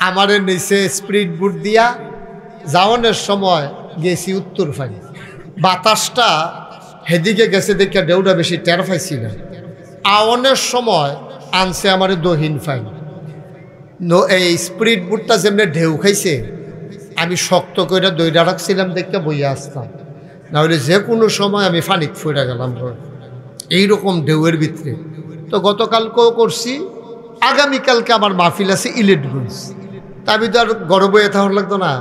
আমারে নিচে স্পিড বুট দিয়া যাওয়ানোর সময় গেছি উত্তর ফাইন, বাতাসটা হেদিকে গেছে দেখে ঢেউটা বেশি টের পাইছি না। আওয়ানোর সময় আনছে আমার দহিন ফাইন। এই স্পিড বুটটা যেমনি ঢেউ খাইছে, আমি শক্ত করে দইটা রাখছিলাম দেখে বইয়া আসতাম, নাহলে যে কোনো সময় আমি ফানিক ফুটে গেলাম এইরকম ঢেউয়ের ভিতরে। তো গতকালকেও করছি, আগামীকালকে আমার মাহফিল আছে ইলেটগঞ্জ। তা আমি তো আর গর্ব বয়ে থাকার লাগতো না,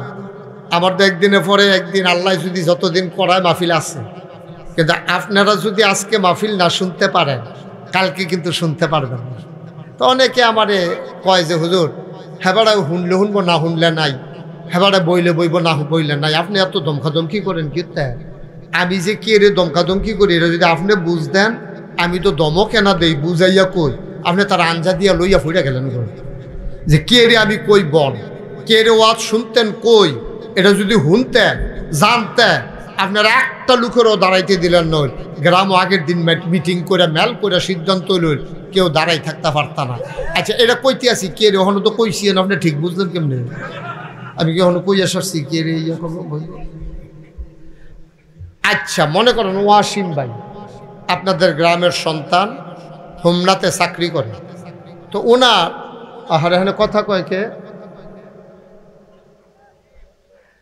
আমার তো একদিনের পরে একদিন আল্লাহ যদি যতদিন করায় মাহফিল আছে। কিন্তু আপনারা যদি আজকে মাহফিল না শুনতে পারেন, কালকে কিন্তু শুনতে পারবেন না। তো অনেকে আমারে কয় যে হুজুর হেবাড়া শুনলে শুনবো, না শুনলে নাই, হেবাড়া বইলে বইব, না বইলে নাই। আপনি এত দমকাদমকি করেন কি? আমি যে কে রে দমকাদমকি করি, এটা যদি আপনি বুঝ দেন, আমি তো দমও কেনা দেই বুঝাইয়া কই, আপনি তার আঞ্জা দিয়া লইয়া ফুইরা গেলেন যে কে রে আমি কই বল, কে রে ওয়াজ শুনতেন কই। এটা যদি শুনতেন জানতেন, আপনারা একটা লোকেরও দাঁড়াইতে দিলেন নয়। গ্রামও আগের দিন মিটিং করে মেল করে সিদ্ধান্ত লইল, কেউ দাঁড়াই থাকতে পারত না। আচ্ছা, এটা কইতে আসি কে রে, ওখানে তো কইছিলেন, আপনি ঠিক বুঝলেন কেমনি? আমি কি ওখানে কইয়া সারছি কে রে? আচ্ছা, মনে করেন ওয়াসিম ভাই আপনাদের গ্রামের সন্তান, হোমনাতে চাকরি করে। তো ওনার আহার এখানে কথা কয় কে,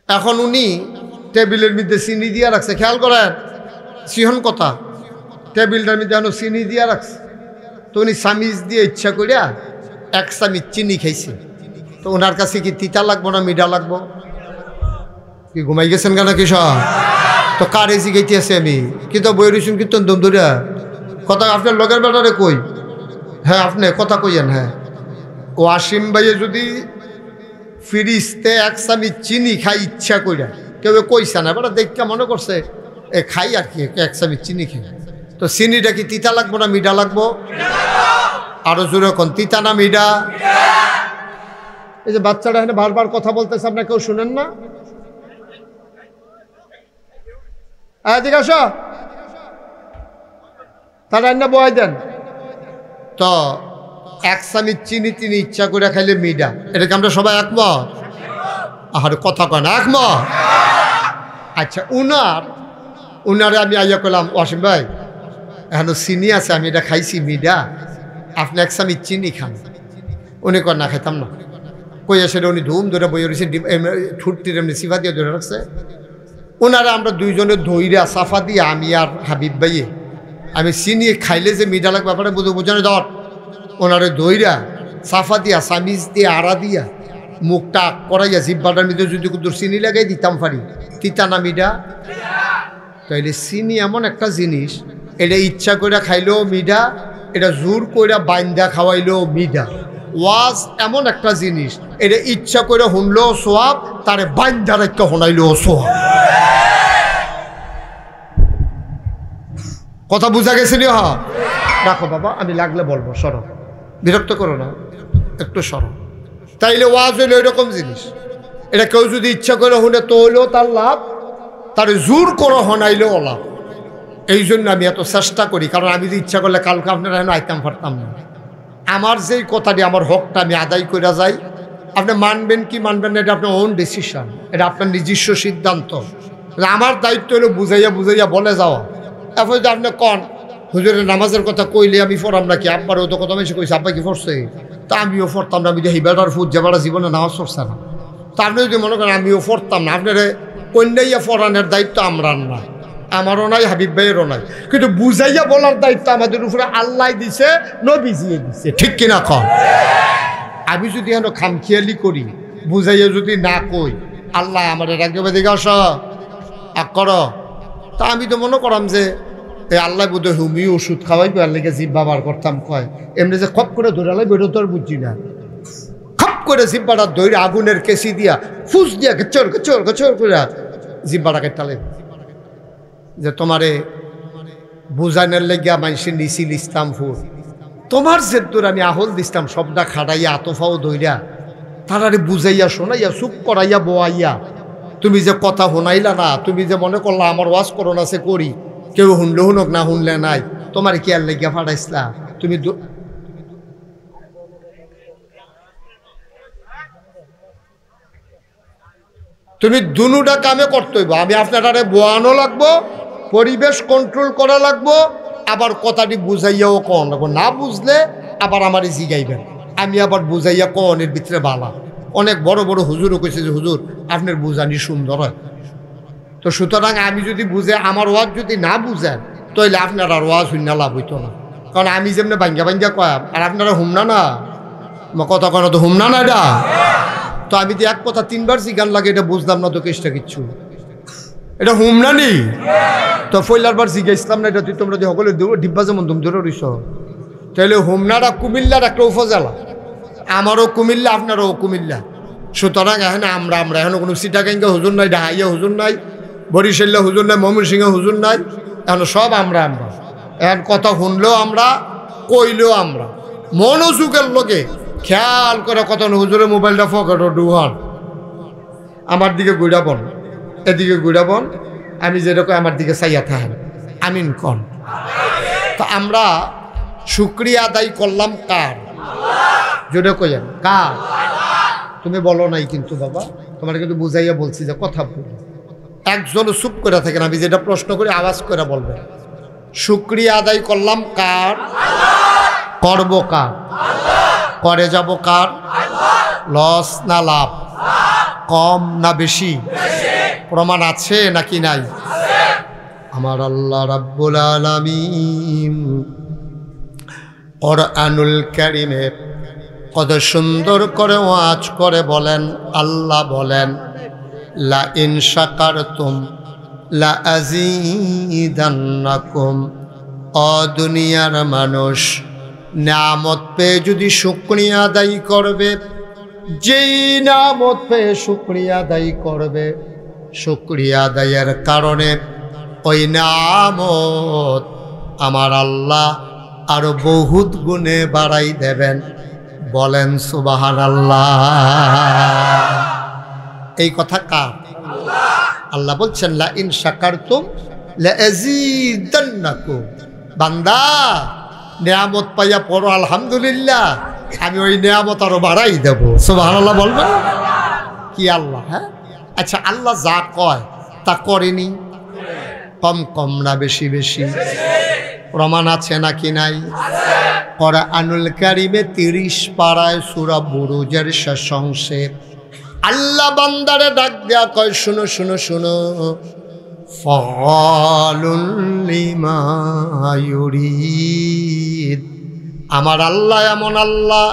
এখন উনি টেবিলের মধ্যে চিনি দিয়া রাখছে, খেয়াল করেন সিহন কথা, টেবিলটার মধ্যে এখন চিনি দিয়া রাখছে। তো উনি চামিচ দিয়ে ইচ্ছা করিয়া এক চামিচ চিনি খাইছে। তো ওনার কাছে কি তিতা লাগবো না মিঠা লাগবো? কি ঘুমাই গেছেন কেন কিসব? তো কার এসি গাইতে আছে আমি কিন্তু বই রইছুন কীর্তন দম ধরিয়া কথা। আপনার লগের বেটারে কই, হ্যাঁ আপনি কথা কইয়েন। হ্যাঁ, ও আসিম ভাইয়ে যদি ফিরিস্তে এক চামিচ চিনি খাই ইচ্ছা কইরা, কেউ কইছে না, বেটা দেখতে মনে করছে এ খাই আর কি, এক চামিচ চিনি খাই। তো চিনিটা কি তিতা লাগবো না মিঠা লাগবো? আরো জোরে কোন, তিতা না মিঠা? এই যে বাচ্চাটা এখানে বারবার কথা বলতেছে, আপনার কেউ শুনেন না? এদিকে আসো, তারা রান্না বয় দেন। তো এক চামিচ চিনি তিনি ইচ্ছা করে খাইলে মিডা, এটাকে আমরা সবাই একমত? আর কথা কয় না একমত? আচ্ছা, উনারে আমি আইয়া করলাম, ওয়াসিম ভাই এখন চিনি আছে, আমি এটা খাইছি মিডা, আপনি এক চামিচ চিনি খান। উনি কয় না খাইতাম না। কই আসে উনি ধুম ধরে বই রয়েছে, ঠুটটির এমনি সিফা দিয়ে ধরে রাখছে। ওনারা আমরা দুইজনে ধৈরা সাফা দিয়ে, আমি আর হাবিব ভাইয়ে, আমি চিনি খাইলে যে মিঠা লাগবে ব্যাপারে বোঝানো দর। ওনারে ধৈরা সাফা দিয়া চামিচ দিয়ে আড়া দিয়া মুখটা করাইয়া জিব্বাটার মধ্যে যদি কুদুর চিনি লাগাই দিতাম পারি, তিতা না মিঠা? তাইলে চিনি এমন একটা জিনিস, এটা ইচ্ছা করে খাইলেও মিঠা, এটা জোর করে বাইন্দা খাওয়াইলেও মিঠা। ওয়াজ এমন একটা জিনিস, এটা ইচ্ছা করে শুনলেও সোয়াব, তারে বাইন্দা রাখতে শোনাইলেও সোয়াব। কথা বুঝা গেছে নি? হ্যাঁ, রাখো বাবা, আমি লাগলে বলবো, সরো, বিরক্ত করো না, একটু সরো। তাইলে ওয়াজ হইলো এরকম জিনিস, এটা কেউ যদি ইচ্ছা করে শুনে তো হইলেও তার লাভ, তার জোর করে শোনাইলেও লাভ। এই জন্য আমি এত চেষ্টা করি, কারণ আমি যদি ইচ্ছা করলে কালকে আপনারা আইতাম পারতাম না। আমার যেই কথাটি, আমার হকটা আমি আদায় করে যাই। আপনি মানবেন কি মানবেন না, এটা আপনার ওন ডিসিশন, এটা আপনার নিজস্ব সিদ্ধান্ত। আমার দায়িত্ব হলো বুঝাইয়া বুঝাইয়া বলে যাওয়া। তারপর যদি আপনি কন হুজুরের নামাজের কথা কইলে আমি পড়াম নাকি, আব্বারও তো কথা বেশি কইছে, আব্বা কি পড়ছে, তা আমিও পড়তাম না। আমি দেখি বেটার ফুট যে বেটা জীবনে নামাজ পড়ছে না, তা আপনি যদি মনে করেন আমিও পড়তাম না, আপনার কন্যাইয়া পড়ানোর দায়িত্ব আমরার নাই, আমারও নাই, হাবিব ভাইয়েরও নাই। কিন্তু বুঝাইয়া বলার দায়িত্ব আমাদের উপরে আল্লাহ দিছে, নবীজিয়ে দিছে, ঠিক কিনা কন? আমি যদি এখন খামখেয়ালি করি, বুঝাইয়া যদি না কই, আল্লাহ আমার রাখবে দিকে আস কর, তা আমি তো মনে করাম যে এই আল্লাহ বোধহয় হুমিও ওষুধ খাওয়াইবে, আল্লাহকে জিভ ব্যবহার করতাম কয়, এমনি যে খপ করে ধরালাই বেরো তো আর বুঝছি না। খপ করে জিব্বাটা ধরে আগুনের কেসি দিয়া ফুস দিয়া গেচর গেচর গেচর করে জিব্বাটা কেটালে, যে তোমারে বুঝানোর লেগিয়া মানুষের নিছিল ইসলামপুর, তোমার জেদ্দুর আমি আহল দিতাম সবটা খাটাইয়া আতফাও ধইরা তারারে বুঝাইয়া শোনাইয়া চুপ করাইয়া বোয়াইয়া, তুমি যে কথা শোনাইলা না, তুমি যে মনে করলা আমার ওয়াজ করো না সে করি, কেউ শুনলে শুনক না শুনলে নাই, তোমার কি আর লেগিয়া ফাটাইছিলা? তুমি তুমি দুনুটা কামে করতে হইব। আমি আপনারে বোয়ানো লাগবো, পরিবেশ কন্ট্রোল করা লাগবো, আবার কথাটি বুঝাইয়াও কন লাগবো। না বুঝলে আবার আমারই জিগাইবেন, আমি আবার বুঝাইয়া কনের ভিতরে বালা। অনেক বড় বড় হুজুরও কইছে যে হুজুর আপনার বুঝানি সুন্দর হয়। তো সুতরাং আমি যদি বুঝে আমার ওয়াজ যদি না বুঝেন তাহলে আপনার আর ওয়াজ শূন্য লাভ হইতো না। কারণ আমি যেমনি ভাঙ্গা ভাঙ্গা কয়াম আর আপনারা হুমনা না, কথা কেন তো হুমনা না এটা। তো আমি তো এক কথা তিনবার জিগান লাগে, এটা বুঝলাম না তো কেসটা কিচ্ছু, এটা হুমনা নেই। তো ফইলার বার জিগাইছিলাম না, এটা তুই তোমরা যে সকলে ডিব্বা যেমন তুমি ধরে রইছ, তাহলে হুমনাটা কুমিল্লার একটা উপজেলা, আমারও কুমিল্লা আপনারও কুমিল্লা। সুতরাং এখানে আমরা এখন কোনো সিটাগাঙ্গা হুজুর নাই, ডাহাইয়া হুজুর নাই, বরিশাল্লা হুজুর নাই, ময়মনসিংহ হুজুর নাই, এখন সব আমরা। এখন কথা শুনলেও আমরা, কইলেও আমরা, মনোযোগের লোকে খেয়াল করে কত হুজুরের মোবাইলটা ফকেট ডুহান, আমার দিকে গুড়াবন, এদিকে গুড়াবন, আমি যেরকম আমার দিকে চাইয়া থাকেন, আমিন কন। তা আমরা শুকরিয়া আদায় করলাম কার? জোরে কইেন কার? তুমি বলো নাই কিন্তু বাবা, তোমার কিন্তু বুঝাইয়া বলছি যে কথা বলি, একজনও চুপ করে থাকেন, আমি যেটা প্রশ্ন করি আওয়াজ করে বলবে। শুকরিয়া আদায় করলাম কার? করব কার? করে যাব কার? লস না লাভ? কম না বেশি? প্রমাণ আছে নাকি নাই? আমার আল্লাহ রাব্বুল আলামিন কুরআনুল কারীমে কত সুন্দর করে ওয়াজ করে বলেন, আল্লাহ বলেন লা ইন শাকারতুম লা আযীদান্নাকুম। ও দুনিয়ার মানুষ, নিয়ামত পেয়ে যদি শুকরিয়া আদায় করবে, যেই নিয়ামত পেয়ে শুকরিয়া আদায় করবে, শুকরিয়া আদায়ের কারণে ওই নিয়ামত আমার আল্লাহ আরো বহুত গুণে বাড়াই দেবেন। বলেন সুবহানাল্লাহ। এই কথা কার? আল্লাহ বলছেন লা ইন শাকারতুম লা আযীদান্নাকুম। বান্দা নিয়ামত পাইয়া পড়ো আলহামদুলিল্লাহ, আমি ওই নিয়ামত আরো বাড়াই দেব। সুবহানাল্লাহ বলবেন কি আল্লাহ? হ্যাঁ, আচ্ছা আল্লাহ যা কয় তা করেনি? কম কম না বেশি বেশি? প্রমাণ আছে নাকি নাই? কুরআনুল কারীমে 30 পারায় সূরা বুরুজের শেষ অংশে আল্লাহ বান্দারে ডাক দেয়া কয়, শুনো শুনো শুনো, ফাআলুল লিমা ইউরিদ। আমার আল্লাহ এমন আল্লাহ,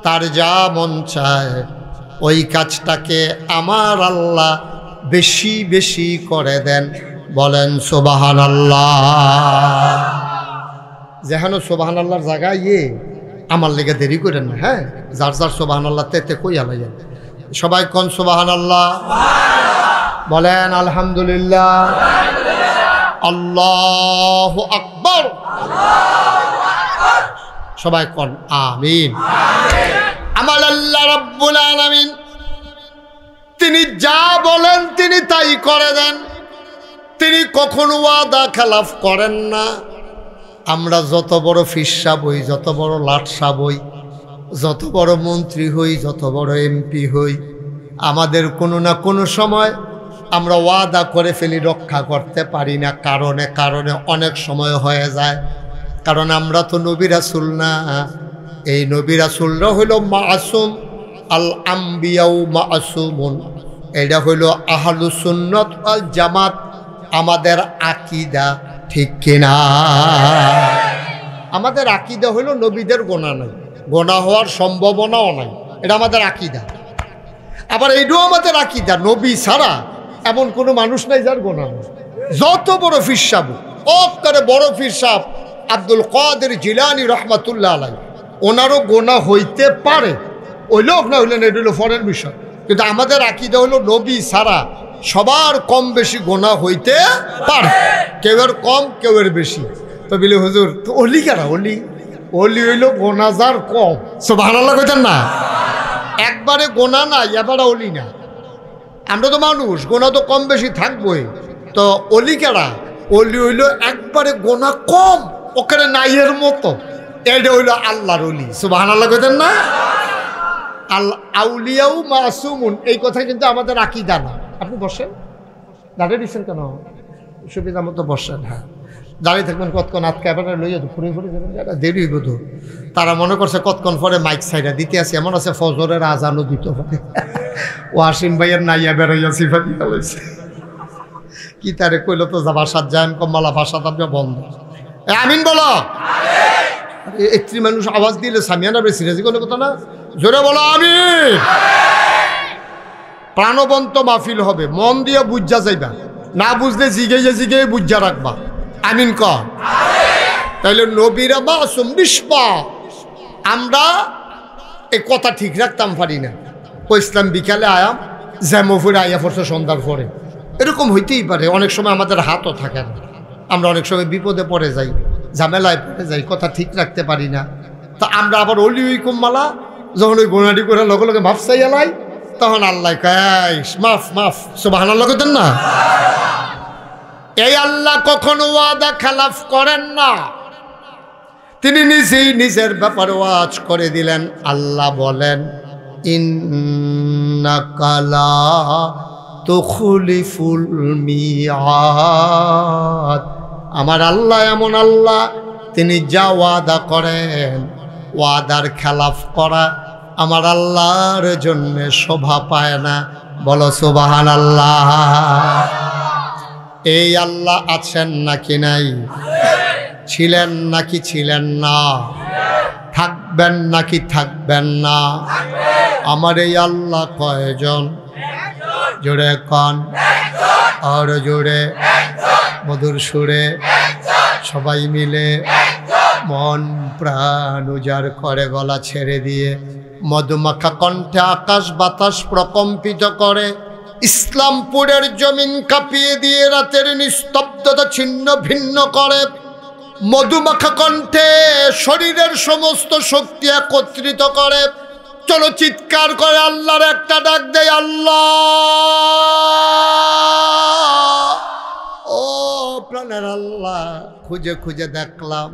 তার যা মন চায় ওই কাজটাকে আমার আল্লাহ বেশি বেশি করে দেন। বলেন সুবহানাল্লাহ। যেন সুবহানাল্লাহর জায়গায় আমার লেগে দেরি করেন না। হ্যাঁ, যার যার সুবহানাল্লাহ তেতে কই আলাইয়া সবাই কোন সুবহানাল্লাহ বলেন, আলহামদুলিল্লাহ, আল্লাহু আকবার, সবাই কোন আমিন। আমার আল্লাহ রাব্বুল আলামিন তিনি যা বলেন তিনি তাই করে দেন, তিনি কখনো ওয়াদা খেলাফ করেন না। আমরা যত বড় ফিরসা বই, যত বড় লাটসা বই, যত বড় মন্ত্রী হই, যত বড় এমপি হই, আমাদের কোনো না কোনো সময় আমরা ওয়াদা করে ফেলি, রক্ষা করতে পারি না। কারণে কারণে অনেক সময় হয়ে যায়, কারণ আমরা তো নবী রাসূল না। এই নবী রাসূলরা হইল মাসুম, আল আম্বিয়াউ মাসুমুন। এটা হইল আহলুস সুন্নাত ওয়াল জামাত, আমাদের আকীদা, ঠিক কিনা? আমাদের আকীদা হইল নবীদের গোনা নাই, গোনা হওয়ার সম্ভাবনাও নাই, এটা আমাদের আকীদা। আবার এইটাও আমাদের আকীদা, নবী ছাড়া এমন কোনো মানুষ নাই যার গোনা নেই। যত বড় পীর সাহেব, অক্কারে বড় পীর সাহেব আব্দুল কাদের জিলানী রহমাতুল্লাহ আলাইহি, ওনারও গোনা হইতে পারে, ওইলেও না হইলেন, এটা হলো ফরের বিষয়। কিন্তু আমাদের আকীদা হলো নবী ছাড়া সবার কম বেশি গোনা হইতে পারে, কেউ এর কম কেউ এর বেশি। তো বলি হুজুর তো অলি কারা? অলি অলি হইল গোনাজার কম। সুবহানাল্লাহ কইতেন না? একবারে গোনা না, এবারে অলি না। আমরা তো মানুষ, গোনা তো কম বেশি থাকবোই। তো অলি কারা? অলি হইল একবারে গোনা কম, ওখানে নাইয়ের মতো, এটা হইল আল্লাহর অলি। সুবহানাল্লাহ কইতেন না? আল আউলিয়াউ মাসুমুন, এই কথা কিন্তু আমাদের আকীদা না। আপনি বসেন, দাঁড়িয়ে দিচ্ছেন কেন? সুবিধা মতো বসেন। হ্যাঁ, দাঁড়িয়ে থাকবেন কতক্ষণ, আটকা এবার লইয়া তো ফুরে ফুরে যাবেন, দেরি হইব তো। তারা মনে করছে কতক্ষণ পরে মাইক সাইডা দিতে আসে, এমন আছে ফজরের আজানও দিতে পারে। ও আসিন ভাইয়ের নাইয়া বেরোইয়া সিফা দিতে হয়েছে কি তারে কইল তো যা বাসার যান কমলা বাসা তার বন্ধ। আমিন বলো। একটি মানুষ আওয়াজ দিলে সামিয়ানা বেশি রাজি কোনো কথা না, জোরে বলো আমিন। প্রাণবন্ত মাহফিল হবে, মন দিয়ে বুঝা যাইবা, না বুঝলে জিগে বুঝা রাখবা। আমিন কর। তাইলে নবীরা মাসুম নিষ্পা, আমরা এই কথা ঠিক রাখতাম পারি না। ইসলাম বিকালে আয়াম জ্যামোফুরে আইয়া পড়ছে সন্ধ্যার পরে, এরকম হইতেই পারে। অনেক সময় আমাদের হাতও থাকে না, আমরা অনেক সময় বিপদে পড়ে যাই, ঝামেলায় পড়ে যাই, কথা ঠিক রাখতে পারি না। তা আমরা আবার অলি উইকুম মালা যখন ওই গোনাডি করে লগে লগে মাফ চাইয়ালাই, তখন আল্লাহ কয় মাফ মাফ, সুবহানাল্লাহ কইতেন না। এই আল্লাহ কখনো ওয়াদা খেলাফ করেন না। তিনি নিজেই নিজের ব্যাপারে ওয়াজ করে দিলেন। আল্লাহ বলেন ইন্নাকা লা তুখলিফুল মিআদ। আমার আল্লাহ এমন আল্লাহ, তিনি যা ওয়াদা করেন, ওয়াদার খেলাফ করা আমার আল্লাহর জন্য শোভা পায় না। বলো সুবহানাল্লাহ। এই আল্লাহ আছেন নাকি নাই? ছিলেন নাকি ছিলেন না? থাকবেন নাকি থাকবেন না? আমার এই আল্লাহ কয়জন? জোরে কন, আর জোরে মধুর সুরে সবাই মিলে মন প্রাণ উজাড় করে গলা ছেড়ে দিয়ে মধুমাখা কণ্ঠে আকাশ বাতাস প্রকম্পিত করে, ইসলামপুরের জমিন কাঁপিয়ে দিয়ে রাতের নিস্তব্ধতা ছিন্ন ভিন্ন করে। মধুমাখা কণ্ঠে শরীরের সমস্ত শক্তি একত্রিত করে। চলো চিৎকার করে আল্লাহর একটা ডাক দেয়, আল্লাহ। ও প্রাণের আল্লাহ, খুঁজে খুঁজে দেখলাম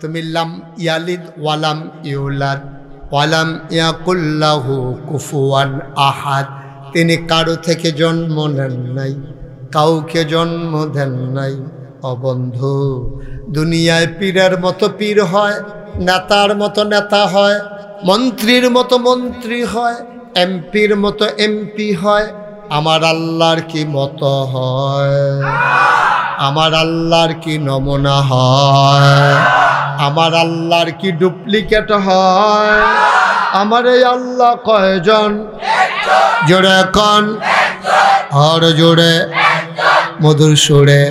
তুমি লাম ইয়ালিদ ওয়ালাম ইউলাদ ওয়ালাম ইয়াকুল লাহু কুফুয়ান আহাদ। তিনি কারো থেকে জন্ম নেন নাই, কাউকে জন্ম দেন নাই। অবন্ধু, দুনিয়ায় পীরের মতো পীর হয়, নেতার মতো নেতা হয়, মন্ত্রীর মতো মন্ত্রী হয়, এমপির মতো এমপি হয়। আমার আল্লাহর কি মতো হয়? আমার আল্লাহর কি নমুনা হয়? আমার আল্লাহর কি ডুপ্লিকেট হয়? আমার এই আল্লাহ কয়জন? জোরে কন, আর জোরে মধুর সুরে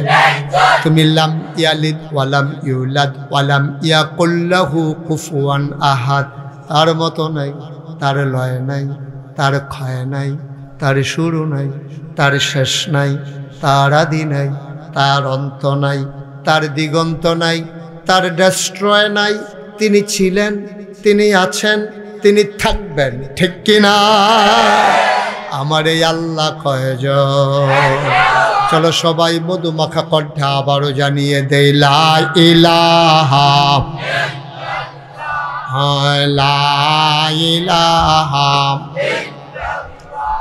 তুমি লাম ইয়ালিদ ওয়ালাম ইউলাদ ওয়ালাম ইয়াকুল লাহু কুফুয়ান আহাদ। তার মতো নাই, তার লয় নাই, তার ক্ষয় নাই, তার শুরু নাই, তার শেষ নাই, তার আদি নাই, তার অন্ত নাই, তার দিগন্ত নাই, তার ডেস্ট্রয় নাই। তিনি ছিলেন, তিনি আছেন, তিনি থাকবেন, ঠিক কিনা? আমার এই আল্লাহ কয়জন? চলো সবাই মধুমাখা কণ্ঠে আবারও জানিয়ে দেই, লা ইলাহা লা ইলাহা লা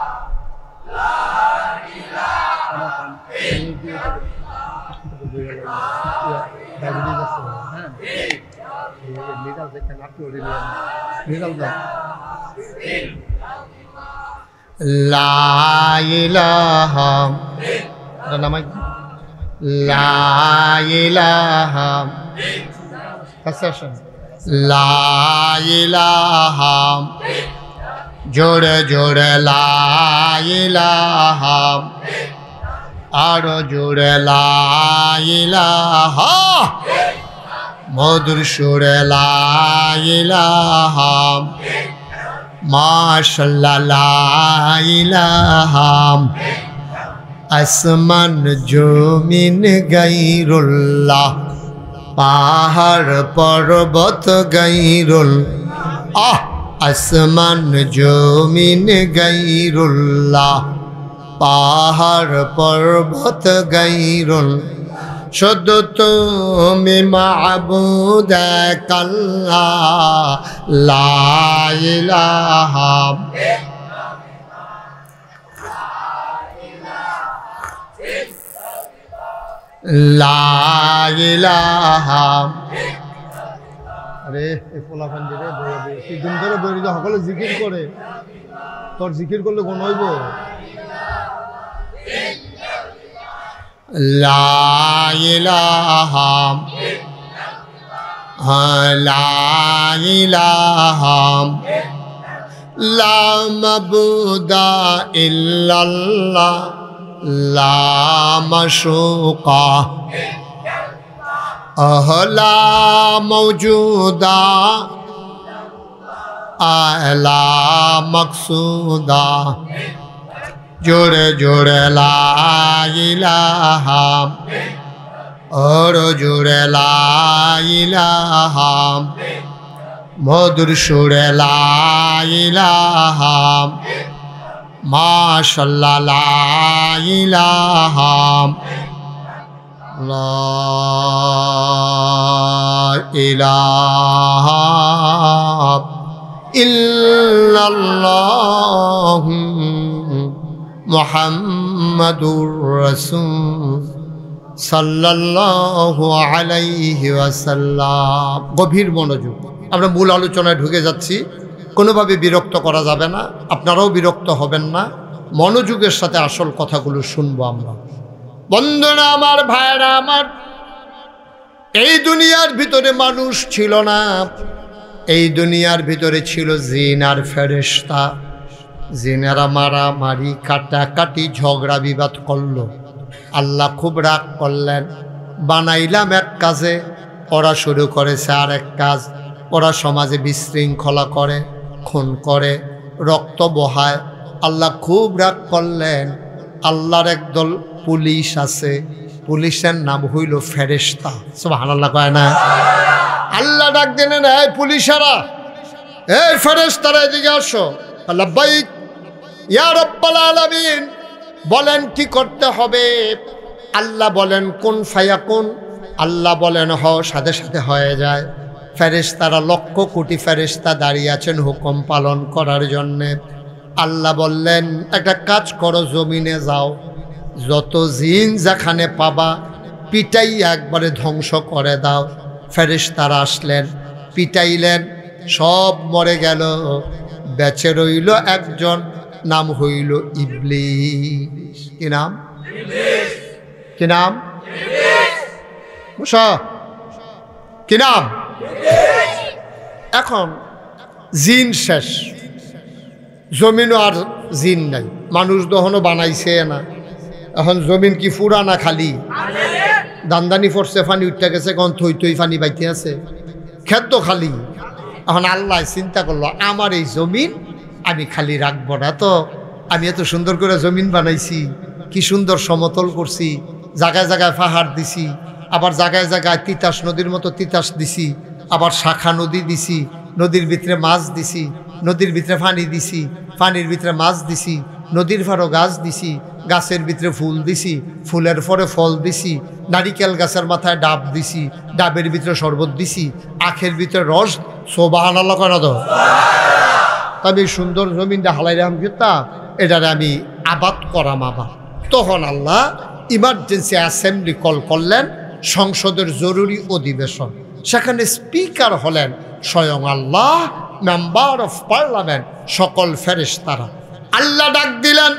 ইলাহা লা ইলাহা লা ইলাহা জোরে জোরে লা ইলাহা, আরো জোরে লা ইলাহা, মধুর সুরে লা ইলাহা, মাশাআল্লাহ লা ইলাহা। আসমান জমিন গায়রুল্লাহ, পাহাড় পর্বত গায়রুল, আসমান জমিন গায়রুল্লাহ, পাহাড় পর্বত গায়রুল, শুধু তুমি মাবুদ এক আল্লাহ লা ইলাহা লা ইলাহা। আরে এই পোলাপান দিলে বইয়া দিয়ে তিন ধরে বই সকলে জিকির করে, তোর জিকির করলে কোন হইব? লা ইলাহা লা ইলাহা লা মাবুদা ইল্লাল্লাহ লা মাশুকা লা মওজুদা লা মকসুদা। জোরে জোরে লা ইলাহা और জোরে লা ইলাহা মধুর সুরে লা ইলাহা মাশাআল্লাহ লা ইলাহা লা ইলাহা ইল্লাল্লাহ মুহাম্মাদুর রাসূল সাল্লাল্লাহু আলাইহি ওয়াসাল্লাম। গভীর মনোযোগ, আমরা মূল আলোচনায় ঢুকে যাচ্ছি। কোনোভাবে বিরক্ত করা যাবে না, আপনারাও বিরক্ত হবেন না, মনোযোগের সাথে আসল কথাগুলো শুনবো আমরা। বন্ধুরা আমার, ভাইরা আমার, এই দুনিয়ার ভিতরে মানুষ ছিল না, এই দুনিয়ার ভিতরে ছিল জিন আর ফেরেশতা। জিনেরা মারামারি কাটাকাটি ঝগড়া বিবাদ করলো। আল্লাহ খুব রাগ করলেন, বানাইলাম এক কাজে, ওরা শুরু করেছে আর এক কাজ। ওরা সমাজে বিশৃঙ্খলা করে, খুন করে, রক্ত বহায়। আল্লাহ খুব রাগ করলেন। আল্লাহর একদল পুলিশ আছে, পুলিশের নাম হইল ফেরেশতা। সুবহানাল্লাহ কয় না? আল্লাহ ডাক দিলেন, এই পুলিশেরা, এই ফেরেশতারা এদিকে আসো। লাব্বাইক ইয়া রাব্বাল আলামিন। বলেন কি করতে হবে? আল্লাহ বলেন কুন ফায়াকুন। আল্লাহ বলেন হ, সাথে সাথে হয়ে যায়। ফেরেশতারা লক্ষ কোটি ফেরেশতা দাঁড়িয়ে আছেন হুকুম পালন করার জন্যে। আল্লাহ বললেন একটা কাজ করো, জমিনে যাও, যত জিন যেখানে পাবা পিটাই একবারে ধ্বংস করে দাও। ফেরেশতারা আসলেন, পিটাইলেন, সব মরে গেল। বেঁচে রইল একজন, নাম হইল ইবলিস। কি নাম? কি নাম? মুসা কি নাম? এখন জিন শেষ, জমিনও আর জিন নাই, মানুষ দহনও বানাইছে না। এখন জমিন কি ফুরা না খালি? দান্দানি ফরছে, ফানি উঠতে গেছে, কখন থই থই ফানি বাইতে আছে, খেত খালি। এখন আল্লাহ চিন্তা করলো, আমার এই জমিন আমি খালি রাখবো না তো। আমি এত সুন্দর করে জমিন বানাইছি, কি সুন্দর সমতল করছি, জায়গায় জায়গায় পাহাড় দিছি, আবার জায়গায় জায়গায় তিতাস নদীর মতো তিতাস দিছি, আবার শাখা নদী দিছি, নদীর ভিতরে মাছ দিছি, নদীর ভিতরে পানি দিছি, পানির ভিতরে মাছ দিছি, নদীর ফারো গাছ দিছি, গাছের ভিতরে ফুল দিছি, ফুলের পরে ফল দিছি, নারিকেল গাছের মাথায় ডাব দিছি, ডাবের ভিতরে শরবত দিছি, আখের ভিতরে রস। সুবহানাল্লাহ কেন তো? তবে সুন্দর জমিনটা হালাই রাম কিতা, এটারে আমি আবাদ করাম আবাদ। তখন আল্লাহ ইমার্জেন্সি অ্যাসেম্বলি কল করলেন, সংসদের জরুরি অধিবেশন। সেখানে স্পিকার হলেন স্বয়ং আল্লাহ, মেম্বার অফ পার্লামেন্ট, সকল ফেরেশতারা। আল্লাহ ডাক দিলেন,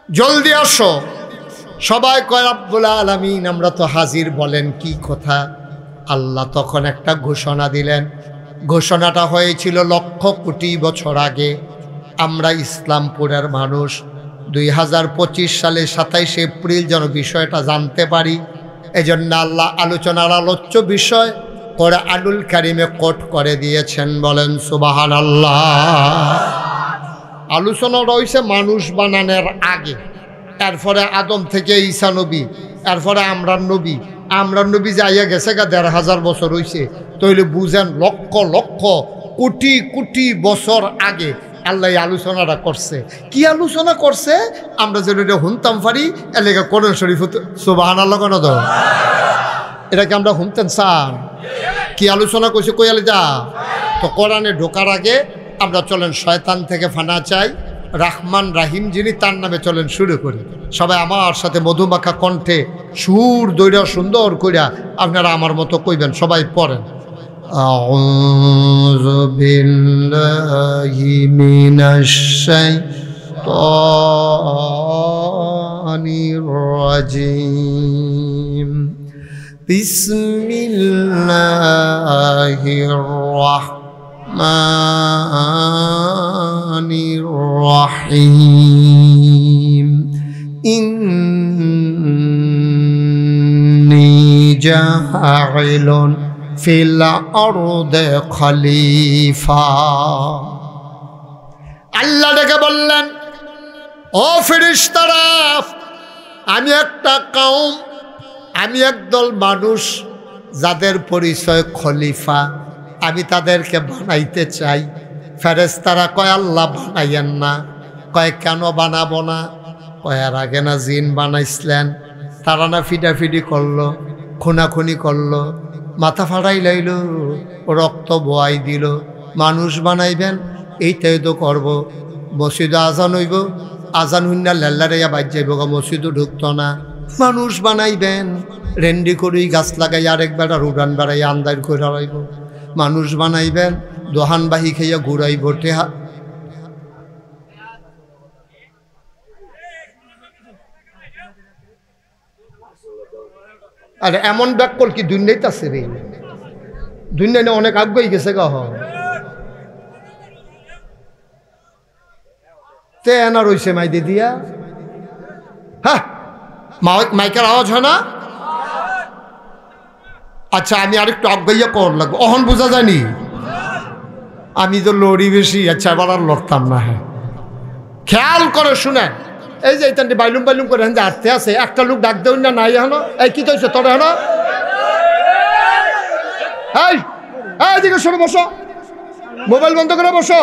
জলদি আসো। সবাই কয় রব্বুল আলামিন আমরা তো হাজির, বলেন কি কথা? আল্লাহ তখন একটা ঘোষণা দিলেন। ঘোষণাটা হয়েছিল লক্ষ কোটি বছর আগে। আমরা ইসলামপুরের মানুষ 2025 সালে 27 এপ্রিল যেন বিষয়টা জানতে পারি, এজন্য আল্লাহ আলোচনার আলোচ্য বিষয় কোরআনুল কারীমে কোট করে দিয়েছেন। বলেন সুবহানাল্লাহ। আলোচনা রয়েছে মানুষ বানানোর আগে, এরপরে আদম থেকে ঈসা নবী, এরপরে আমরা নবী যাইয়া গেছে গা 1500 বছর হয়েছে। তাইলে বুঝেন লক্ষ লক্ষ কোটি কোটি বছর আগে আল্লাহ এই আলোচনাটা করছে। কি আলোচনা করছে আমরা যেন এটা শুনতাম পারি, এলাকা কোরআন শরীফ সুবহানাল্লাহ কেন দাও, এটাকে আমরা শুনতেন চান। কি আলোচনা করছে কইয়ালে যা। তো কোরআনে ঢোকার আগে আমরা চলেন শয়তান থেকে ফানা চাই, রাহমান রাহিম যিনি তার নামে চলেন শুরু করি। সবাই আমার সাথে মধুমাখা কণ্ঠে সুর দৈরা সুন্দর কইরা আপনারা আমার মতো কইবেন, সবাই পড়েন। আউযু বিল্লাহি মিনাশ শাইতানির রাজিম। বিসমিল্লাহির রাহমানির রাহিম। ইন্নী জাইলুন ফিল আরদি খলিফা। আল্লাহ ডেকে বললেন, ও ফেরেশতারা, আমি একটা কওম, আমি একদল মানুষ যাদের পরিচয় খলিফা, আমি তাদেরকে বানাইতে চাই। ফেরেশতারা কয় আল্লাহ বানাইয়েন না। কয় কেন বানাবো না? কয় আর আগে না জিন বানাইছিলেন, তারা না ফিটাফিটি করলো, খুনাখুনি করলো, মাথা ফাড়াই লাইল, রক্ত বোয়াই দিল। মানুষ বানাইবেন এইটাই তো করব। মসজিদে আজান হইব, আজান হইনা লেল্লারাইয়া বাজ যাইব, মসজিদও ঢুকতো না। মানুষ বানাইবেন রেন্ডি করেই গাছ লাগাই আরেক বেড়া উড়ান বেড়াই আন্দার করে রাইব। মানুষ বানাইবেন দোহান বাহি খাইয়া ঘুরাইব টেহা। আর এমন ব্যাকল কি দুনিয়ায় আছে রে, দুনিয়ায় অনেক আগ্রহী গেছে গা। তে এনা রইছে মাই দিদিয়া। হ্যাঁ, মাইকের আওয়াজ হয় না? আচ্ছা, আমি আরেকটু আগ্রহী কর লাগবো, অহন বোঝা যায়নি। আমি তো লড়ি বেশি, আচ্ছা এবার আর লড়তাম না। হ্যাঁ, খেয়াল করে শুনেন। এই যে এইখানটি বাইলুম বাইলুম করে যে আটতে আছে, একটা লোক ডাক দেউন না নাই এখনো। এই কি তৈছে তোর এখনো? এই দিকে সরে বসো, মোবাইল বন্ধ করে বসো।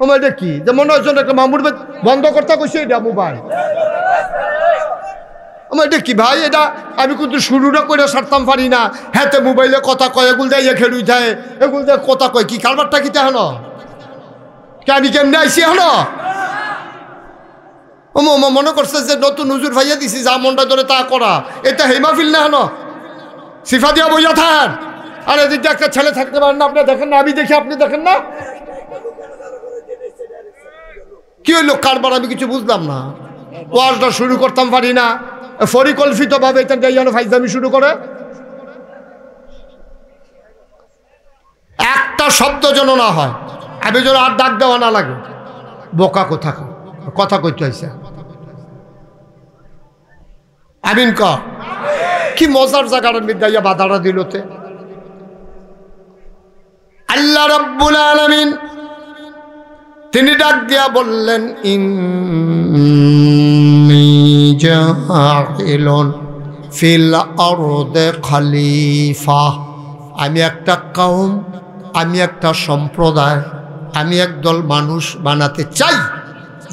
মোবাইলটা কি যে মনে হচ্ছে একটা মামুর বন্ধ করতে কইছে এটা মোবাইল। আমার এটা কি ভাই? এটা আমি কিন্তু শুরুটা করে সারতাম পারি না। হ্যাঁ, তো মোবাইলে কথা কয়, এগুল দেয় খেলুই যায়, এগুল দেয় কথা কয়। কি কারবারটা কি তেহন? আমি কেমনে আইসি এখনো? ও মনে করছে যে নতুন হুজুর ভাইয়া দিছি, যা মনটা ধরে তা করা। এটা হেমাফিল না হলো, সিফা দিয়া বইয়া থাক। আর এদিকে একটা ছেলে থাকতে পারেন না, আপনি দেখেন না, আমি দেখি আপনি দেখেন না। কি হইল কারবার? আমি কিছু বুঝলাম না। ওয়াজটা শুরু করতাম পারি না, পরিকল্পিত ভাবে এটা যেন ফাইজলামি শুরু করে। একটা শব্দ যেন না হয়, আমি যেন আর ডাক দেওয়া না লাগে। বোকা কথা কইতে হয়েছে। আমিন ক কি মজার জায়গাটার মধ্যে বাধাটা দিলতে। আল্লাহ রাব্বুল আলামিন তিনি ডাক দিয়া বললেন, ইন্নী জাইলুন ফিল আরদি খলিফা। আমি একটা কওম, আমি একটা সম্প্রদায়, আমি একদল মানুষ বানাতে চাই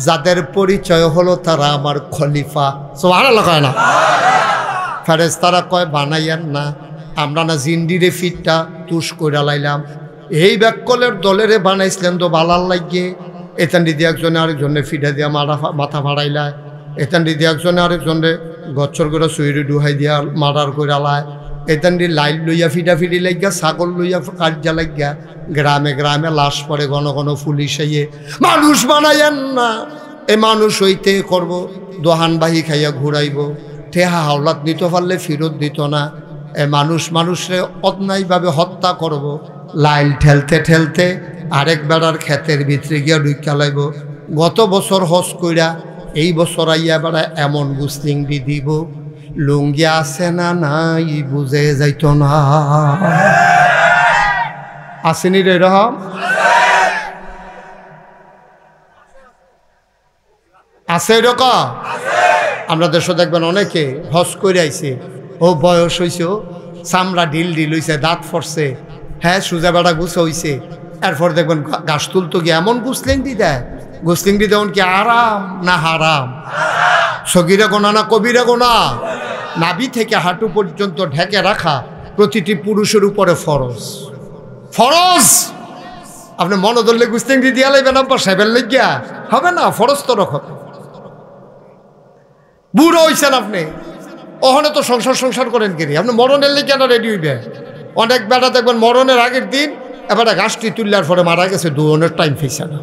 যাদের পরিচয় হলো তারা আমার খলিফা। সুবহানাল্লাহ কয় না? ফেরেশতারা কয় বানাইয়েন না, আমরা না জিন্ডিরে ফিটটা তুষ কইরা লাইলাম। এই ব্যাককলের দলেরে বানাইছিলেন তো বালার লাগিয়ে। এখান দিদি একজনে আরেকজনে ফিটা দিয়া মাথা ফাড়াইলায়, এখান দিদি একজনে আরেকজনে গচ্ছর করে সুইরি ডুহাই দিয়া মারার করে লায়, এখান দিয়ে লাইট লইয়া ফিটাফিটি লাগিয়া, ছাগল লইয়া কার্যা লাগিয়া, গ্রামে গ্রামে লাশ পড়ে, ঘন ঘন পুলিশ আইয়ে। মানুষ বানাইয়েন না, এ মানুষ হইতে করব, দোহান বাহি খাইয়া ঘুরাইব, ঠেহা হাওলাত নিতে পারলে ফেরত দিত না। এ মানুষরে অন্যায়ভাবে হত্যা করব, লাইল ঠেলতে ঠেলতে আরেক বেড়ার ক্ষেতের ভিতরে গিয়া ঢুকা লাইব। গত বছর হজ কইরা এই বছর আইয়া বেড়া এমন গুসলিং দিব, লুঙ্গি আছে না নাই বুঝে যাইত না। আসেনি রে এরকম? আছে এরকম? আমরা দেশে দেখবেন অনেকে হজ করে আইছে, ও বয়স হয়েছে, চামড়া ঢিল হইছে, দাঁত ফরছে, হ্যাঁ সুজা বেড়া গুছ হইছে, এরপর দেখবেন গাছ তুলতো গিয়ে এমন গুসলিংটি দেয়, গুসলিংটি দেন কি আরাম না হারাম? সগীরা গোনা না কবিরা গোনা? নাভি থেকে হাঁটু পর্যন্ত ঢেকে রাখা প্রতিটি পুরুষের উপরে ফরজ। ফরজ আপনি মনে ধরলে গুস্তিংটি দিয়া লাইবেন আব্বা সাহেবের লেগিয়া হবে না, ফরজ তো রকম। বুড়ো হইছেন আপনি, ওখানে তো সংসার করেন কিনি, আপনি মরণের লেগে না রেডি হইবে। অনেক বেটা দেখবেন মরণের আগের দিন এবার গাছটি তুললার পরে মারা গেছে, দুজনের টাইম ফেসে না।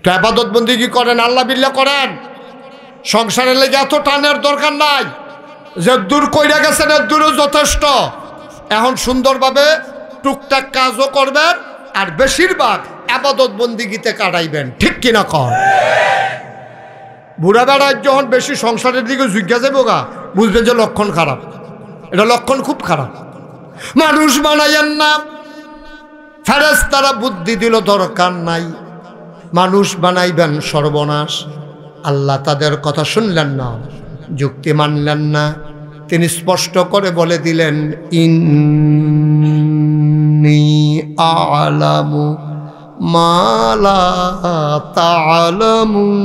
তো আবাদত বন্দিগি করেন, আল্লাহ বিল্লাহ করেন, সংসারের লেগে এত টানের দরকার নাই। যে দূর কইরা গেছেন এর দূরও যথেষ্ট। এখন সুন্দরভাবে টুকটাক কাজও করবেন আর বেশিরভাগ আবাদত বন্দিগিতে কাটাইবেন, ঠিক কিনা কর? বুড়া বেড়ায় যখন বেশি সংসারের দিকে ঝুঁকা যাবো গা, বুঝবেন যে লক্ষণ খারাপ, এটা লক্ষণ খুব খারাপ। মানুষ বানাইয়েন না, ফেরেশতারা বুদ্ধি দিল দরকার নাই, মানুষ বানাইবেন সর্বনাশ। আল্লাহ তাদের কথা শুনলেন না, যুক্তি মানলেন না, তিনি স্পষ্ট করে বলে দিলেন ইন্নী আ'লামু মা লা তা'লামুন,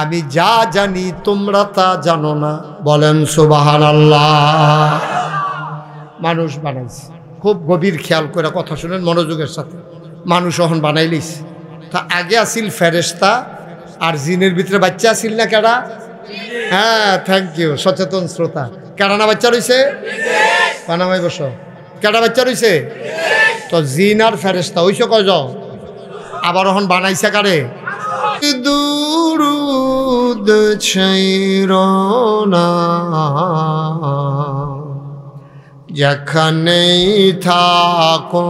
আমি যা জানি তোমরা তা জানো না। বলেন সুবহানাল্লাহ। মানুষ বানাইছে, খুব গভীর খেয়াল করে কথা শুনেন মনোযোগের সাথে। মানুষ এখন বানাইলিস, তা আগে আসিল ফেরেশতা আর জিনের ভিতরে বাচ্চা আসিল না কেডা? হ্যাঁ, থ্যাংক ইউ সচেতন শ্রোতা। কেডা না বাচ্চা রইছে? পানামাই বসো। কেডা বাচ্চা রইছে? তো জিন আর ফেরেশতা হইছে কয়জন? আবার এখন বানাইছে কারে? দুরুদ ছাইরনা যেখানেই থাকো,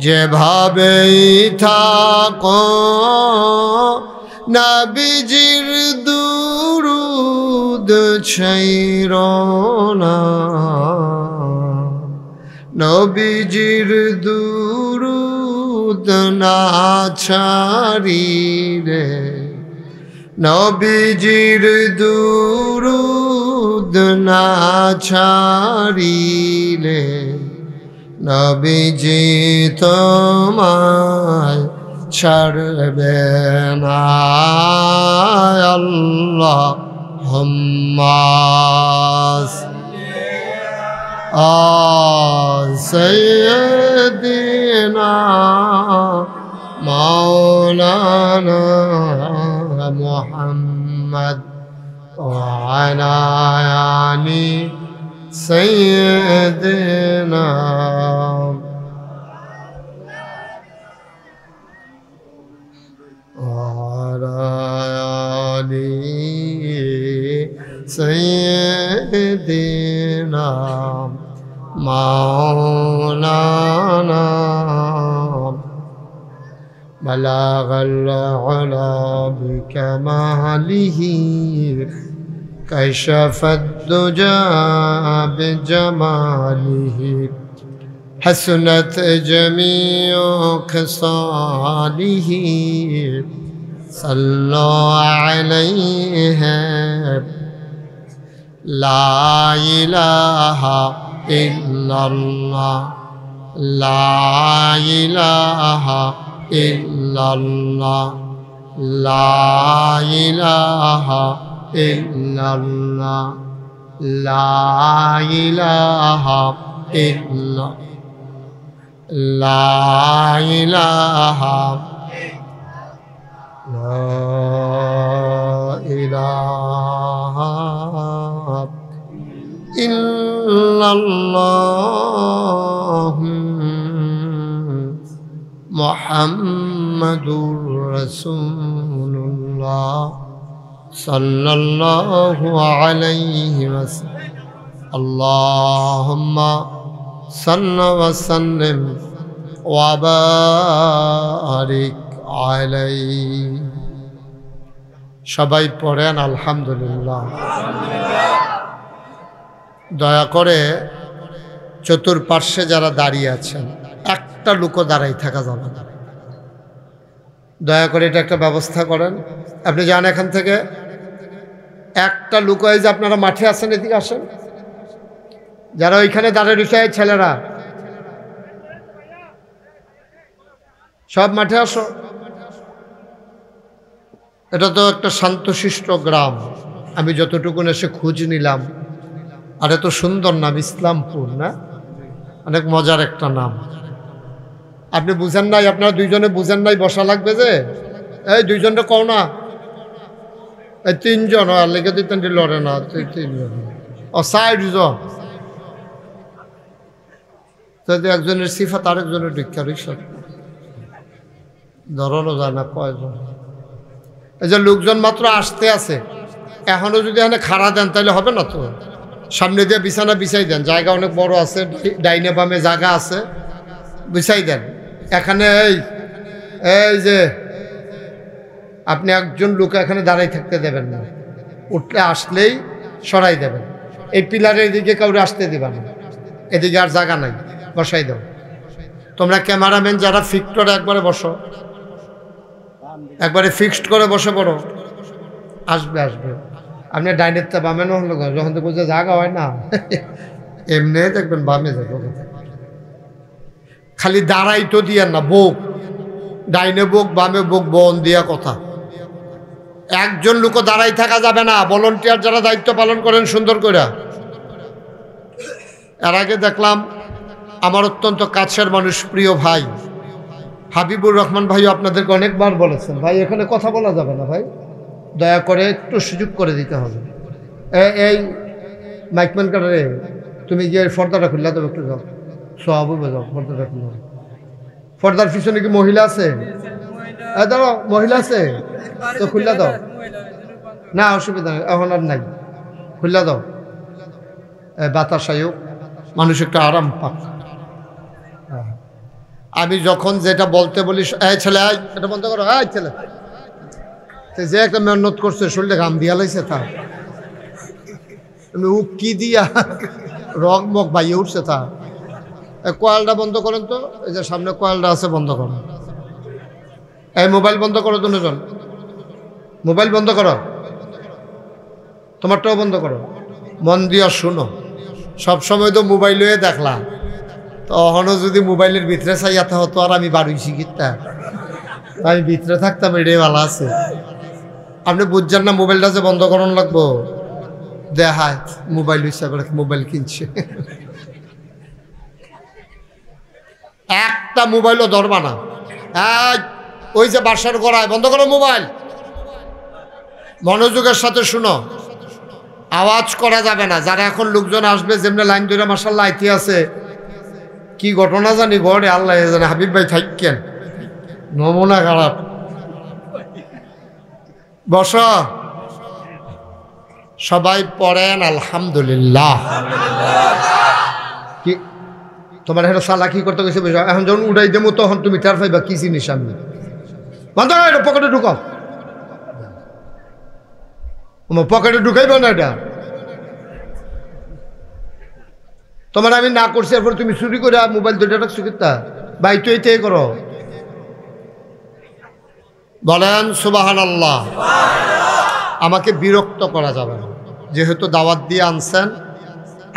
যেভাবেই থাকো, নবীজির দুরুদ ছাইরনা, নবীজির দুরুদ না ছাড়িলে, নবীজির দুরুদ না ছাড়িলে, নবীজি তোমায় ছাড়বে না। আল্লাহুম্মা সাইয়্যিদিনা মাওলানা মুহাম্মদ ওয়া আলা আলি সাইয়্যিদিনা। سيدنا مولانا بلغ العلا بكماله كشف الدجى بجماله حسنت جميع خصاله صلوا عليه لا إله إلا الله لا إله إلا الله لا إله إلا الله لا إله إلا لا إله لا إله إلا الله محمد رسول الله صلى الله عليه وسلم اللهم صل وسلم وبارك عليه সবাই পড়েন আলহামদুলিল্লাহ। দয়া করে চতুর্পার্শ্বে যারা দাঁড়িয়ে আছেন একটা লোকও দাঁড়াই থাকা যাবে না, দয়া করে এটা একটা ব্যবস্থা করেন। আপনি যান এখান থেকে, একটা লোক, এই যে আপনারা মাঠে আছেন এদিকে আসেন, যারা ওইখানে দাঁড়িয়ে রয়েছে ছেলেরা সব মাঠে আসো। এটা তো একটা শান্তশিষ্ট গ্রাম। আমি যতটুকু এসে খোঁজ নিলাম, আর এত সুন্দর নাম ইসলামপুর, না? অনেক মজার একটা নাম। আপনি বুঝেন নাই? আপনারা দুইজনে বুঝেন নাই? বসা লাগবে যে এই দুইজনটা কও না, এই তিনজন আর লেগে দিতেন লড়ে না, তিনজন ও ৬০ জন। যদি একজনের সিফাত আরেকজনের দীক্ষা রিক্সা ধরানো যায় না কয়জন। এই যে লোকজন মাত্র আসতে আছে, এখনো যদি এখানে খাড়া দেন তাহলে হবে না তো। সামনে দিয়ে বিছানা বিছাই দেন, জায়গা অনেক বড় আছে, ডাইনে বামে জায়গা আছে, বিছাই দেন। এখানে এই যে আপনি একজন লোক এখানে দাঁড়াই থাকতে দেবেন না, উঠলে আসলেই সরাই দেবেন। এই পিলারের দিকে কাউরে আসতে দিবা না, এদিকে আর জায়গা নাই, বসাই দাও। তোমরা ক্যামেরাম্যান যারা ফিক্সড করে একবারে বসো, একবারে ফিক্সড করে বসে পড়ো। আসবে আসবে, আপনি ডাইনের তা বামে না হলো, যখন তো বুঝে জায়গা হয় না এমনি দেখবেন বামে যাবো। খালি দাঁড়াই তো দিয়ার না, বোক ডাইনে বোক বামে বোক বন দিয়া কথা। একজন লোক দাঁড়াই থাকা যাবে না। ভলান্টিয়ার যারা দায়িত্ব পালন করেন সুন্দর করে। এর আগে দেখলাম আমার অত্যন্ত কাছের মানুষ, প্রিয় ভাই হাবিবুর রহমান ভাই, আপনাদেরকে অনেকবার বলেছেন ভাই এখানে কথা বলা যাবে না ভাই, দয়া করে একটু সুযোগ করে দিতে হবে। এই মাইকম্যান কাটারে তুমি গিয়ে পর্দাটা খুললা দেবো, একটু যাও সব যাও, পর্দাটা খুলল। পর্দার পিছনে কি মহিলা আছে? দাঁড়াও, মহিলা আছে তো খুললা দাও না, অসুবিধা নেই, এখন আর নাই, খুললা দাও। বাতাস আয়ুক, মানুষ একটু আরাম পাক। আমি যখন যেটা বলতে বলি, এই ছেলে এটা বন্ধ করো, এই ছেলে যে একটা মেহনত করছে, শরীরে ঘাম দিয়া লাইছে, তা কি দিয়া রগ মগ বাইয়ে উঠছে, তা কয়েলটা বন্ধ করেন তো, এই যে সামনে কয়েলটা আছে বন্ধ করেন। এই মোবাইল বন্ধ করো, দুজন মোবাইল বন্ধ করো, তোমারটাও বন্ধ করো, মন দিয়া শুনো। সবসময় তো মোবাইল হয়ে দেখলাম, তখনও যদি মোবাইলের ভিতরে চাইয়াতে হতো আর আমি বাড়ুইছি কিতা, আমি ভিতরে থাকতাম, এটাই ভালো আছে। আপনি বুঝছেন না মোবাইলটা যে বন্ধ করানো লাগবো, দেখায় মোবাইল ইচ্ছা করে মোবাইল কিনছে। একটা মোবাইলও ধরবা না, ওই যে বাসার গড়ায় বন্ধ করো মোবাইল, মনোযোগের সাথে শুনো, আওয়াজ করা যাবে না। যারা এখন লোকজন আসবে, যেমনি লাইন ধরে মাসাল্লাহ আইতে আছে, কি ঘটনা জানি ঘরে আল্লাহ জানে। হাবিব ভাই থাকেন, নমুনা খারাপ, বস। সবাই পড়েন আলহামদুলিল্লাহ। কি তোমার হেটা সালা কি করতে গেছে? এখন যখন উড়াই দেবো তখন তুমি টার পাইবা কি জিনিস। আমি বন্ধ করো, এটা পকেটে ঢুকাও, পকেটে ঢুকাইবে না এটা। তোমার আমি না করছি, এরপর তুমি চুরি করে মোবাইল দুইটা রাখছো কিতা ভাই, তুই এইটাই করো। বলেন সুবহানাল্লাহ। আমাকে বিরক্ত করা যাবে না, যেহেতু দাওয়াত দিয়ে আনছেন,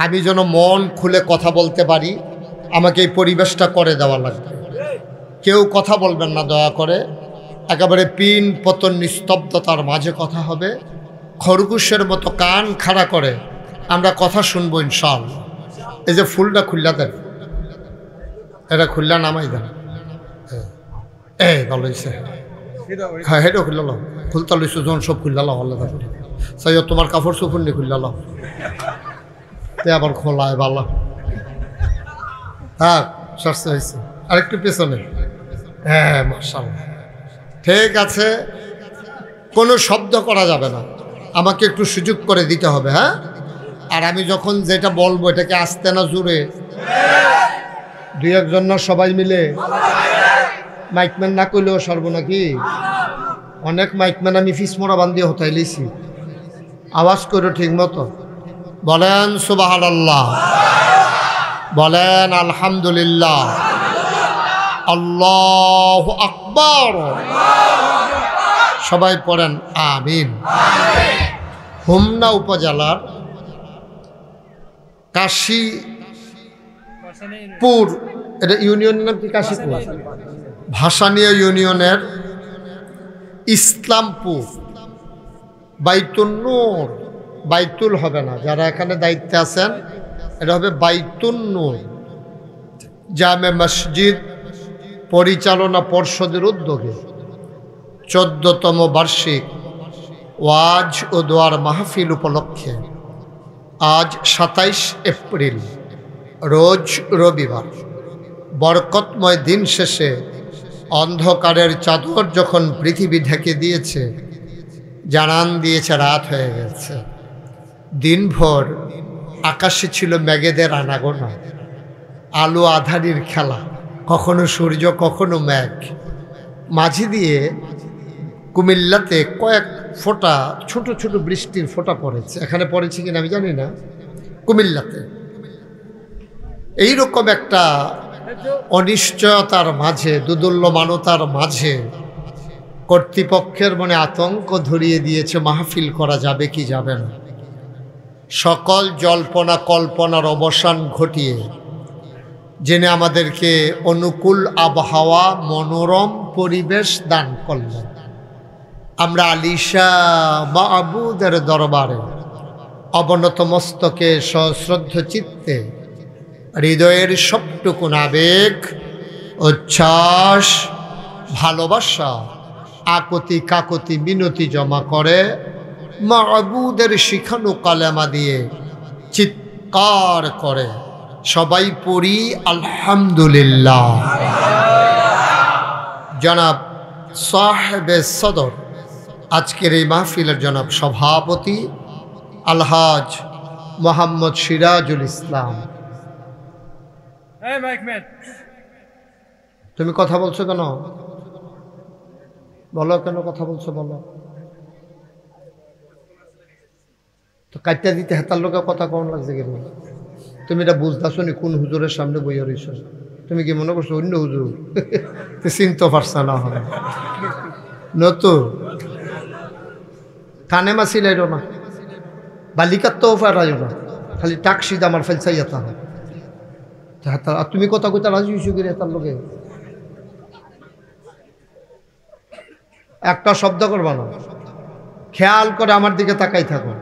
আমি যেন মন খুলে কথা বলতে পারি, আমাকে এই পরিবেশটা করে দেওয়া লাগবে। কেউ কথা বলবেন না দয়া করে, একেবারে পিন পতন নিস্তব্ধতার মাঝে কথা হবে। খরগোশের মতো কান খাড়া করে আমরা কথা শুনবো ইনশাআল্লাহ। এই যে ফুলটা খুললা দেন, এটা খুললা নামাই দেন, এই ভালো হয়েছে। হ্যাঁ হেঁটেও খুললা লাও, খুলতা লইছো যখন সব খুললা লাও, আল্লাহ সাই তোমার কাপড় চোপড় নিয়ে খুললা লাও, তে আবার খোলায় ভালো। হ্যাঁ সরষে হয়েছে, আরেকটু পেছনে, হ্যাঁ মাশাআল্লাহ, ঠিক আছে। কোনো শব্দ করা যাবে না, আমাকে একটু সুযোগ করে দিতে হবে। হ্যাঁ, আর আমি যখন যেটা বলবো এটাকে আস্তে না জোরে, দুই একজন না সবাই মিলে, মাইকম্যান না করলেও সর্ব নাকি অনেক মাইকম্যান আমি ফিসমোড়া বান্ধিয়ে হতাই লিছি, আওয়াজ করো ঠিক মতো। বলেন সুবহানাল্লাহ, বলেন আলহামদুলিল্লাহ, আল্লাহু আকবার, সবাই পড়েন আমিন। হোমনা উপজেলার কাশী পুর, এটা ইউনিয়নের নাম কি? কাশীপুর। ভাসানীয় ইউনিয়নের ইসলামপুর বাইতুল নূর, বাইতুল হবে না, যারা এখানে দায়িত্বে আছেন এটা হবে বাইতুল নূর জামে মসজিদ পরিচালনা পর্ষদের উদ্যোগে 14তম বার্ষিক ওয়াজ ও দোয়ার মাহফিল উপলক্ষে আজ 27 এপ্রিল রোজ রবিবার বরকতময় দিন শেষে অন্ধকারের চাদর যখন পৃথিবী ঢেকে দিয়েছে, জানান দিয়েছে রাত হয়ে গেছে। দিনভর আকাশে ছিল মেঘেদের আনাগোনা, আলো আধারির খেলা, কখনো সূর্য কখনো মেঘ। মাঝে দিয়ে কুমিল্লাতে কয়েক ফোঁটা ছোট ছোট বৃষ্টির ফোঁটা পড়েছে, এখানে পড়েছে কিনা আমি জানি না। কুমিল্লাতে এইরকম একটা অনিশ্চয়তার মাঝে, দুদুল্যমানতার মাঝে কর্তৃপক্ষের মনে আতঙ্ক ধরিয়ে দিয়েছে মাহফিল করা যাবে কি যাবে না। সকল জল্পনা কল্পনার অবসান ঘটিয়ে যিনি আমাদেরকে অনুকূল আবহাওয়া, মনোরম পরিবেশ দান করলেন, আমরা আলিশা মাবুদের দরবারে অবনত মস্তকে সশ্রদ্ধ চিত্তে হৃদয়ের সবটুকুন আবেগ, উচ্ছ্বাস, ভালোবাসা, আকুতি কাকুতি মিনতি জমা করে মাবুদের শিখানো কালেমা দিয়ে চিৎকার করে সবাই পড়ি আলহামদুলিল্লাহ। জনাব সাহেবে সদর, আজকের এই মাহফিলের জনাব সভাপতি আলহাজ মোহাম্মদ সিরাজুল ইসলাম। তুমি কথা বলছো কেন? বলো কেন কথা বলছো, বলো তো। কাটটা দিতে হেতার লোকের কথা কেমন লাগছে কেন? তুমি এটা বুঝতেছো নি কোন হুজুরের সামনে বইয়া রইছ? তুমি কি মনে করছো অন্য হুজুর? চিনতে পারছা না হবে নতুন কানে মাসি লাইল না, বালিকার তো ফেরাইও না, খালি টাকসিদ আমার ফেলছাই যেতে হয়। আর তুমি কথা কইতা রাজি হইছো কি তার লোকে? একটা শব্দ করবা না, খেয়াল করে আমার দিকে তাকাই থাকো।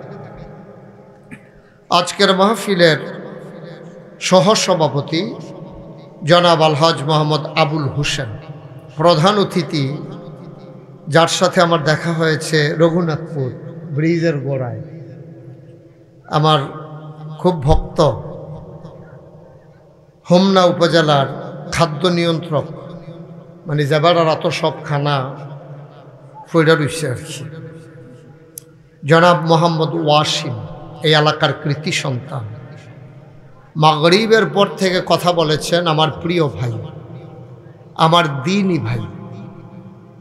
আজকের মাহফিলের সহসভাপতি জনাব আলহাজ মোহাম্মদ আবুল হোসেন, প্রধান অতিথি যার সাথে আমার দেখা হয়েছে রঘুনাথপুর ব্রিজের গোড়ায়, আমার খুব ভক্ত, হোমনা উপজেলার খাদ্য নিয়ন্ত্রক, মানে জেবারার এত সব খানা ফইরা রইছে আর কি, জনাব মোহাম্মদ ওয়াসিম, এই এলাকার কৃতি সন্তান। মাগরিবের পর থেকে কথা বলেছেন আমার প্রিয় ভাই, আমার দিনই ভাই,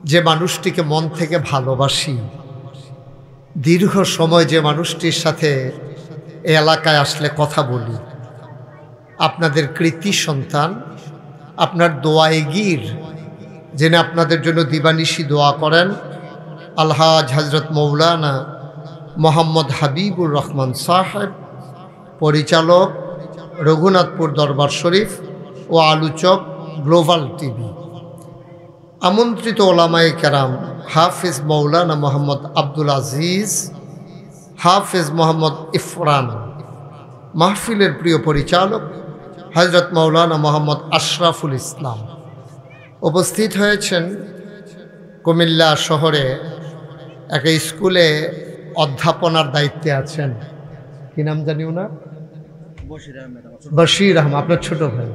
যে মানুষটিকে মন থেকে ভালোবাসি, দীর্ঘ সময় যে মানুষটির সাথে এই এলাকায় আসলে কথা বলি, আপনাদের কৃতি সন্তান, আপনার দোয়ায় গীর, যিনি আপনাদের জন্য দিবানিশি দোয়া করেন, আলহাজ হজরত মৌলানা মোহাম্মদ হাবিবুর রহমান সাহেব, পরিচালক রঘুনাথপুর দরবার শরীফ ও আলোচক গ্লোবাল টিভি। আমন্ত্রিত ওলামায়ে কেরাম হাফিজ মৌলানা মোহাম্মদ আব্দুল আজিজ, হাফিজ মোহাম্মদ ইফরান, মাহফিলের প্রিয় পরিচালক হজরত মৌলানা মোহাম্মদ আশরাফুল ইসলাম উপস্থিত হয়েছেন। কুমিল্লা শহরে একটা স্কুলে অধ্যাপনার দায়িত্বে আছেন, কি নাম জানিও না, বশির আহমদ, আপনার ছোট ভাই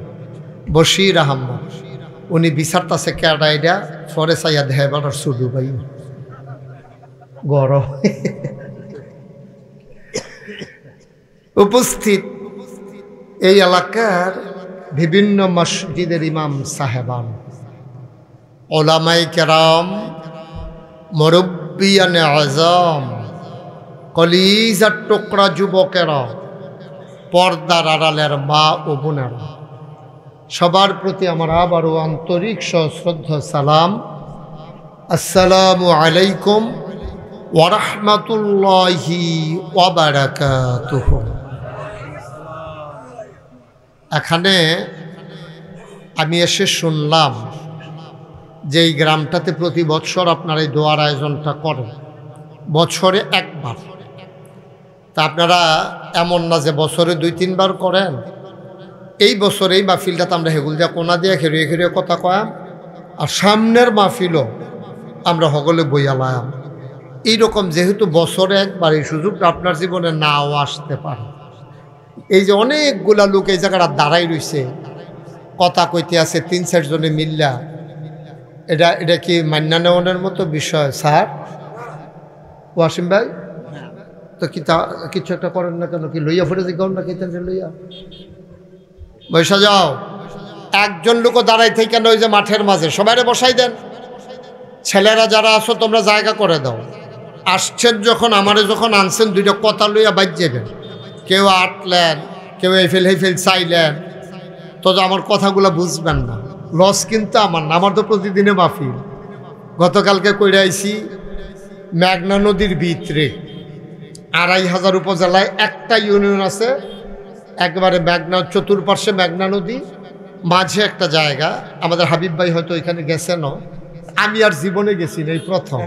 বশির আহমদ। উনি বিচারতাছে ক্যাডাইডা ফরে সাইয়া দেহবার আর সুডু ভাই গরম উপস্থিত। এই এলাকার বিভিন্ন মসজিদের ইমাম সাহেবান, ওলামায়ে কেরাম, মুরব্বিয়ানে আজম, কলিজার টুকরা যুবকেরা, পর্দার আড়ালের মা ও বোনেরা, সবার প্রতি আমার আবারও আন্তরিক সশ্রদ্ধা সালাম। আসসালামু আলাইকুম ওয়া রাহমাতুল্লাহি ওয়া বারাকাতুহু। এখানে আমি এসে শুনলাম যে এই গ্রামটাতে প্রতি বছর আপনারা এই দোয়ার আয়োজনটা করেন, বছরে একবার। তা আপনারা এমন না যে বছরে 2-3 বার করেন। এই বছর এই মাহফিলটাতে আমরা হেগুল দিয়া কোনা দিয়ে খেরিয়ে খেরিয়ে কথা কয়াম, আর সামনের মাহফিলও আমরা সকলে বইয়ালাম। এইরকম যেহেতু বছরে একবার এই সুযোগটা আপনার জীবনে নাও আসতে পারে। এই যে অনেকগুলা লোক এই জায়গাটা দাঁড়াই রয়েছে, কথা কইতে আছে 3-4 জনে মিল্লা, এটা কি মান্না নেওয়ানোর মতো বিষয় স্যার? ওয়াসিম ভাই তো কিছু একটা করেন না কেন? কি লইয়া ফুটে দিকেন না? কি লইয়া বৈশা যাও। একজন লোকও দাঁড়াই থেকে কেন? ওই যে মাঠের মাঝে সবাইরে বসাই দেন। ছেলেরা যারা আছো তোমরা জায়গা করে দাও। আসছেন যখন, আমারে যখন আনছেন, 2টা কথা লইয়া বাইর যাবেন। কেউ আটলেন, কেউ হেফেল চাইলেন, তো আমার কথাগুলো বুঝবেন না। লস কিন্তু আমার না, আমার তো প্রতিদিনে মাহফিল। গতকালকে কইরা আইছি মেঘনা নদীর ভিতরে 2500 উপজেলায় একটা ইউনিয়ন আছে, একবারে মেঘনা চতুর্পার্শ্বে মেঘনা নদী, মাঝে একটা জায়গা। আমাদের হাবিব ভাই হয়তো এখানে গেছেনও, আমি আর জীবনে গেছি না, এই প্রথম।